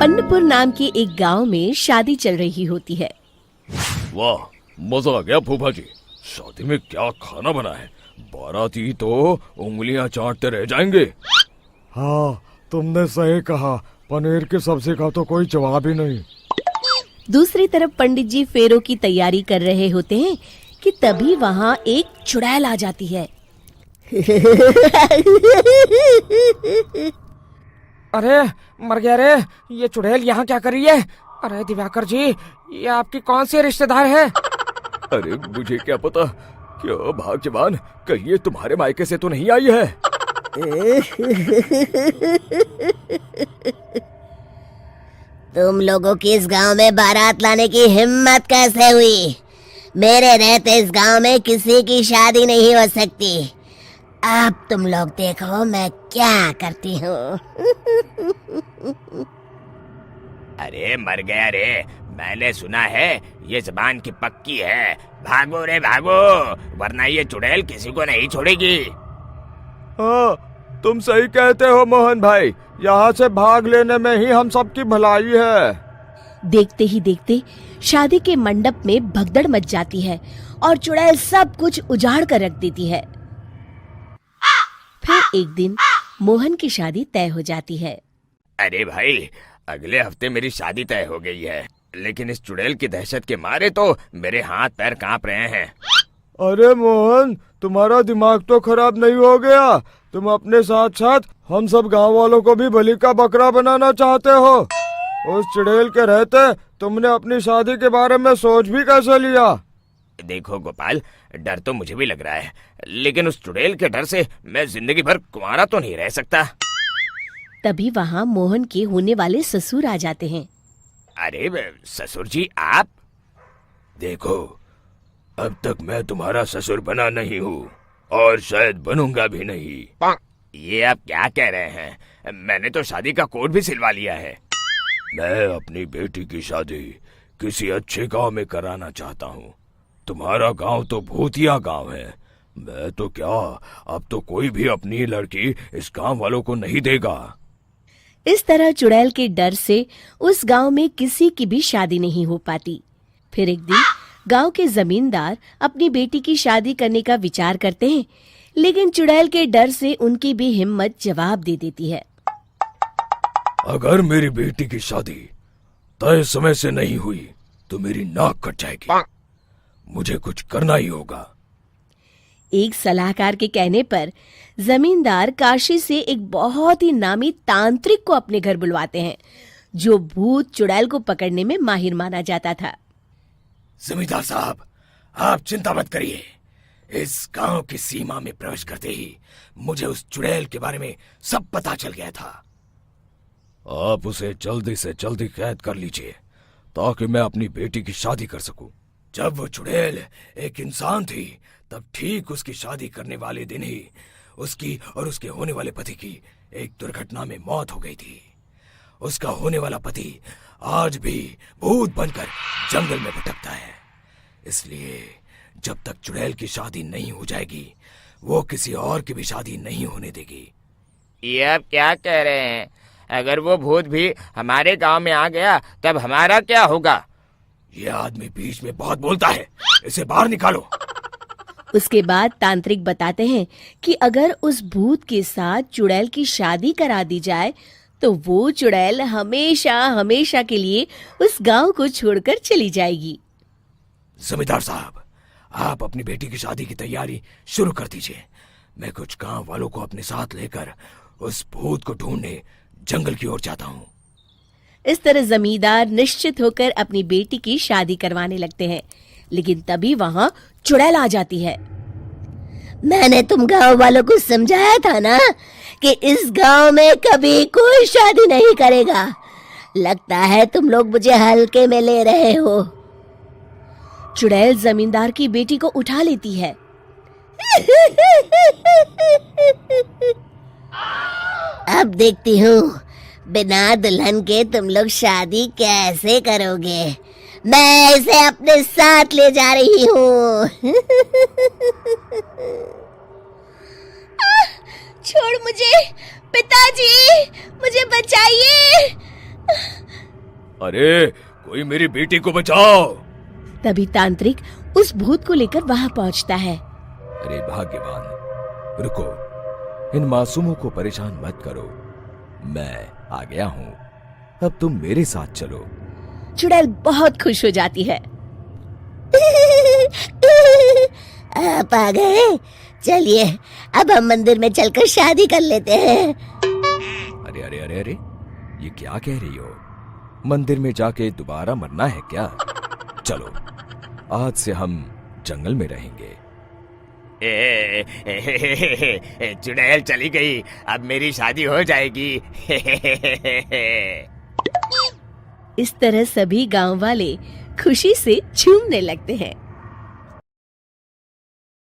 पन्नपुर नाम के एक गांव में शादी चल रही होती है। वाह, मजा आ गया फूफा जी। शादी में क्या खाना बना है, बाराती तो उंगलियां चाटते रह जाएंगे। हाँ, तुमने सही कहा, पनीर की सब्जी का तो कोई जवाब ही नहीं। दूसरी तरफ पंडित जी फेरों की तैयारी कर रहे होते हैं कि तभी वहाँ एक चुड़ैल आ जाती है। अरे मर गया रे, ये चुड़ैल यहाँ क्या कर रही है? अरे दिवाकर जी, ये आपकी कौन सी रिश्तेदार है? अरे मुझे क्या पता, क्या भाग्यवान, कहीं ये तुम्हारे मायके से तो नहीं आई है। तुम लोगों की इस गांव में बारात लाने की हिम्मत कैसे हुई? मेरे रहते इस गांव में किसी की शादी नहीं हो सकती। अब तुम लोग देखो मैं क्या करती हूँ। अरे मर गया रे, मैंने सुना है ये जबान की पक्की है। भागो रे भागो, वरना ये चुड़ैल किसी को नहीं छोड़ेगी। हाँ, तुम सही कहते हो मोहन भाई, यहाँ से भाग लेने में ही हम सबकी भलाई है। देखते ही देखते शादी के मंडप में भगदड़ मच जाती है और चुड़ैल सब कुछ उजाड़ कर रख देती है। फिर एक दिन मोहन की शादी तय हो जाती है। अरे भाई, अगले हफ्ते मेरी शादी तय हो गई है, लेकिन इस चुड़ैल की दहशत के मारे तो मेरे हाथ पैर कांप रहे हैं। अरे मोहन, तुम्हारा दिमाग तो खराब नहीं हो गया? तुम अपने साथ साथ हम सब गांव वालों को भी बलि का बकरा बनाना चाहते हो? उस चुड़ैल के रहते तुमने अपनी शादी के बारे में सोच भी कैसे लिया? देखो गोपाल, डर तो मुझे भी लग रहा है, लेकिन उस चुड़ैल के डर से मैं जिंदगी भर कुंवारा तो नहीं रह सकता। तभी वहाँ मोहन के होने वाले ससुर आ जाते हैं। अरे ससुर जी, आप? देखो, अब तक मैं तुम्हारा ससुर बना नहीं हूँ और शायद बनूंगा भी नहीं। ये आप क्या कह रहे हैं? मैंने तो शादी का कोड भी सिलवा लिया है। मैं अपनी बेटी की शादी किसी अच्छे गांव में कराना चाहता हूँ। तुम्हारा गांव तो भूतिया गांव है। मैं तो क्या, अब तो कोई भी अपनी लड़की इस गांव वालों को नहीं देगा। इस तरह चुड़ैल के डर से उस गांव में किसी की भी शादी नहीं हो पाती। फिर एक दिन गांव के जमींदार अपनी बेटी की शादी करने का विचार करते हैं, लेकिन चुड़ैल के डर से उनकी भी हिम्मत जवाब दे देती है। अगर मेरी बेटी की शादी तय समय से नहीं हुई तो मेरी नाक कट जाएगी। मुझे कुछ करना ही होगा। एक सलाहकार के कहने पर जमींदार काशी से एक बहुत ही नामी तांत्रिक को अपने घर बुलवाते हैं, जो भूत चुड़ैल को पकड़ने में माहिर माना जाता था। जमींदार साहब, आप चिंता मत करिए। इस गांव की सीमा में प्रवेश करते ही मुझे उस चुड़ैल के बारे में सब पता चल गया था। आप उसे जल्दी से जल्दी कैद कर लीजिए ताकि मैं अपनी बेटी की शादी कर सकूं। जब वो चुड़ैल एक इंसान थी, तब ठीक उसकी शादी करने वाले दिन ही उसकी और उसके होने वाले पति की एक दुर्घटना में मौत हो गई थी। उसका होने वाला पति आज भी भूत बनकर जंगल में भटकता है। इसलिए जब तक चुड़ैल की शादी नहीं हो जाएगी, वो किसी और की भी शादी नहीं होने देगी। ये आप क्या कह रहे हैं? अगर वो भूत भी हमारे गांव में आ गया, तब हमारा क्या होगा? ये आदमी बीच में बहुत बोलता है, इसे बाहर निकालो। उसके बाद तांत्रिक बताते हैं कि अगर उस भूत के साथ चुड़ैल की शादी करा दी जाए तो वो चुड़ैल हमेशा हमेशा के लिए उस गांव को छोड़कर चली जाएगी। जमींदार साहब, आप अपनी बेटी की शादी की तैयारी शुरू कर दीजिए। मैं कुछ गांव वालों को अपने साथ लेकर उस भूत को ढूंढने जंगल की ओर जाता हूँ। इस तरह जमींदार निश्चित होकर अपनी बेटी की शादी करवाने लगते हैं, लेकिन तभी वहाँ चुड़ैल आ जाती है। मैंने तुम गांव वालों को समझाया था ना कि इस गांव में कभी कोई शादी नहीं करेगा। लगता है तुम लोग मुझे हल्के में ले रहे हो। चुड़ैल जमींदार की बेटी को उठा लेती है। अब देखती हूँ बिना दुल्हन के तुम लोग शादी कैसे करोगे। मैं इसे अपने साथ ले जा रही हूँ। छोड़ मुझे, पिताजी, मुझे बचाइए। अरे कोई मेरी बेटी को बचाओ। तभी तांत्रिक उस भूत को लेकर वहां पहुंचता है। अरे भाग्यवान, रुको, इन मासूमों को परेशान मत करो, मैं आ गया हूँ, अब तुम मेरे साथ चलो। चुड़ैल बहुत खुश हो जाती है। आप आ गए, चलिए अब हम मंदिर में चलकर शादी कर लेते हैं। अरे अरे अरे अरे, ये क्या कह रही हो? मंदिर में जाके दोबारा मरना है क्या? चलो, आज से हम जंगल में रहेंगे। चुड़ैल चली गई, अब मेरी शादी हो जाएगी। इस तरह सभी गांव वाले खुशी से झूमने लगते हैं।